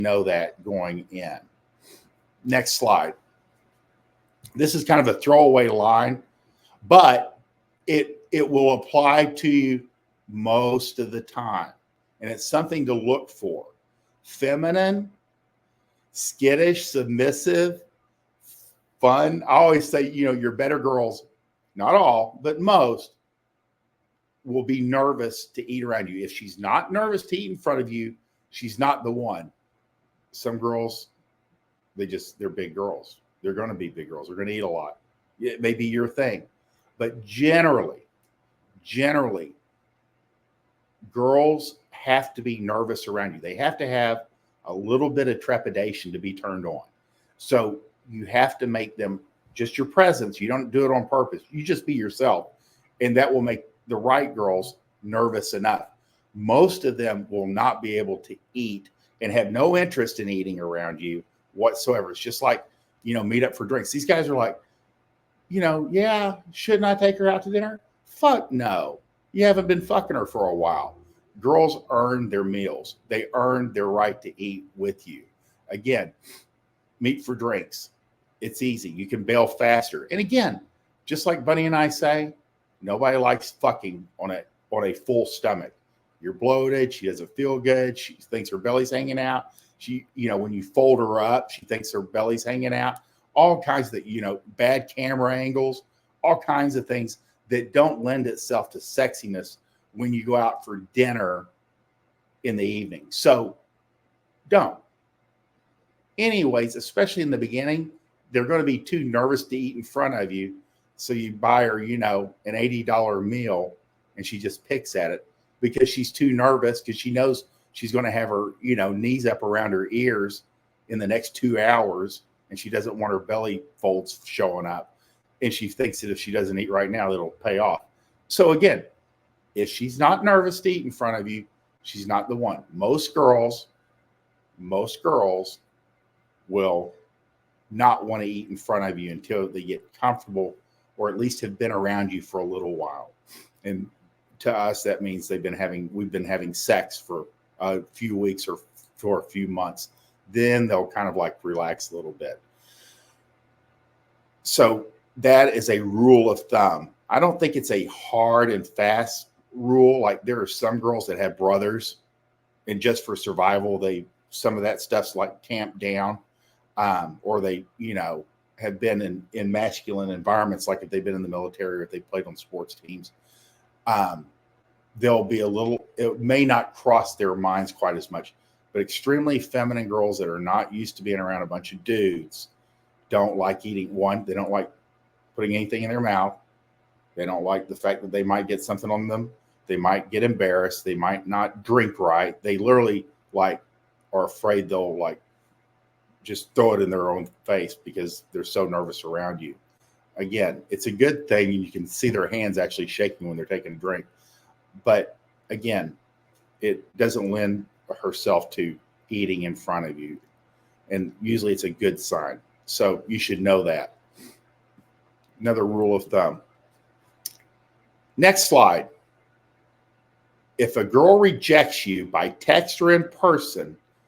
know that going in. Next slide. This is kind of a throwaway line, but it will apply to you most of the time. And it's something to look for. Feminine, skittish, submissive, fun. I always say, your better girls, not all, but most, will be nervous to eat around you. If she's not nervous to eat in front of you, she's not the one. Some girls, they're big girls. They're going to be big girls. They're going to eat a lot. It may be your thing. But generally, girls have to be nervous around you. They have to have a little bit of trepidation to be turned on. So you have to make them just your presence. You don't do it on purpose. You just be yourself. And that will make the right girls nervous enough. Most of them will not be able to eat and have no interest in eating around you whatsoever. It's just like, meet up for drinks. These guys are like, yeah, shouldn't I take her out to dinner? Fuck no. You haven't been fucking her for a while. Girls earn their meals. They earn their right to eat with you. Again, meet for drinks. It's easy. You can bail faster. And again, just like Bunny and I say, nobody likes fucking on a full stomach. You're bloated. She doesn't feel good. She thinks her belly's hanging out. She, when you fold her up, she thinks her belly's hanging out. All kinds of, bad camera angles, all kinds of things that don't lend itself to sexiness when you go out for dinner in the evening. So don't. Anyways, especially in the beginning, they're going to be too nervous to eat in front of you. So you buy her, an $80 meal and she just picks at it because she's too nervous because she knows she's going to have her, knees up around her ears in the next 2 hours. And she doesn't want her belly folds showing up. And she thinks that if she doesn't eat right now, it'll pay off. So again, if she's not nervous to eat in front of you, she's not the one. Most girls will not want to eat in front of you until they get comfortable or at least have been around you for a little while. And to us, that means we've been having sex for a few weeks or for a few months. Then they'll kind of like relax a little bit. So that is a rule of thumb. I don't think it's a hard and fast rule. Like there are some girls that have brothers and just for survival, some of that stuff's like tamped down. Or they, have been in masculine environments, like if they've been in the military or if they played on sports teams. They'll be it may not cross their minds quite as much. But extremely feminine girls that are not used to being around a bunch of dudes don't like eating. One, they don't like putting anything in their mouth. They don't like the fact that they might get something on them. They might get embarrassed. They might not drink right. They literally are afraid they'll just throw it in their own face because they're so nervous around you. Again, it's a good thing. And you can see their hands actually shaking when they're taking a drink. But again, it doesn't lend herself to eating in front of you. And usually it's a good sign. So you should know that. Another rule of thumb. Next slide. If a girl rejects you by text or in person,